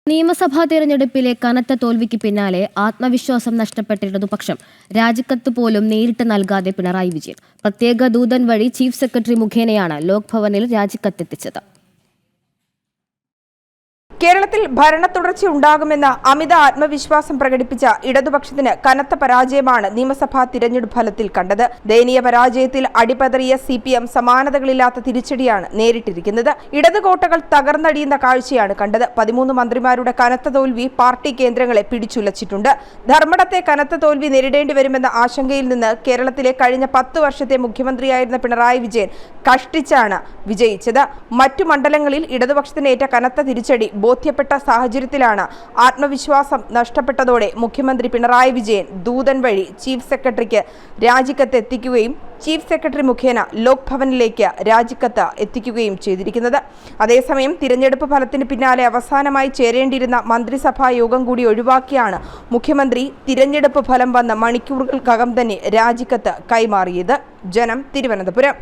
നിയമസഭാ തെരഞ്ഞെടുപ്പിലെ കനത്ത തോൽവിക്ക് പിന്നാലെ ആത്മവിശ്വാസം നഷ്ടപ്പെട്ട ഇടതുപക്ഷം രാജിക്കത്ത് പോലും നേരിട്ട് നൽകാതെ പിണറായി വിജയൻ പ്രത്യേക ദൂതൻ വഴി ചീഫ് സെക്രട്ടറി മുഖേനയാണ് ലോക്ഭവനിൽ രാജിക്കത്തെത്തിച്ചത്. കേരളത്തിൽ ഭരണ തുടർച്ചയുണ്ടാകുമെന്ന അമിത ആത്മവിശ്വാസം പ്രകടിപ്പിച്ച ഇടതുപക്ഷത്തിന് കനത്ത പരാജയമാണ് നിയമസഭാ തിരഞ്ഞെടുപ്പ് ഫലത്തിൽ കണ്ടത്. ദയനീയ പരാജയത്തിൽ അടിപതറിയ CPM സമാനതകളില്ലാത്ത തിരിച്ചടിയാണ് നേരിട്ടിരിക്കുന്നത്. ഇടതുകോട്ടകൾ തകർന്നടിയുന്ന കാഴ്ചയാണ് കണ്ടത്. 13 മന്ത്രിമാരുടെ കനത്ത തോൽവി പാർട്ടി കേന്ദ്രങ്ങളെ പിടിച്ചുലച്ചിട്ടുണ്ട്. ധർമ്മടത്തെ കനത്ത തോൽവി നേരിടേണ്ടി വരുമെന്ന ആശങ്കയിൽ നിന്ന് കേരളത്തിലെ കഴിഞ്ഞ 10 വർഷത്തെ മുഖ്യമന്ത്രിയായിരുന്ന പിണറായി വിജയൻ കഷ്ടിച്ചാണ് വിജയിച്ചത്. മറ്റു മണ്ഡലങ്ങളിൽ ഇടതുപക്ഷത്തിനേറ്റ കനത്ത തിരിച്ചടി ബോധ്യപ്പെട്ട സാഹചര്യത്തിലാണ് ആത്മവിശ്വാസം നഷ്ടപ്പെട്ടതോടെ മുഖ്യമന്ത്രി പിണറായി വിജയൻ ദൂതൻ വഴി ചീഫ് സെക്രട്ടറിക്ക് രാജിക്കത്ത് എത്തിക്കുകയും ചീഫ് സെക്രട്ടറി മുഖേന ലോക്ഭവനിലേക്ക് രാജിക്കത്ത് എത്തിക്കുകയും ചെയ്തിരിക്കുന്നത്. അതേസമയം തിരഞ്ഞെടുപ്പ് ഫലത്തിന് പിന്നാലെ അവസാനമായി ചേരേണ്ടിയിരുന്ന മന്ത്രിസഭാ യോഗം കൂടി ഒഴിവാക്കിയാണ് മുഖ്യമന്ത്രി തിരഞ്ഞെടുപ്പ് ഫലം വന്ന മണിക്കൂറുകൾക്കകം തന്നെ രാജിക്കത്ത് കൈമാറിയത്. ജനം, തിരുവനന്തപുരം.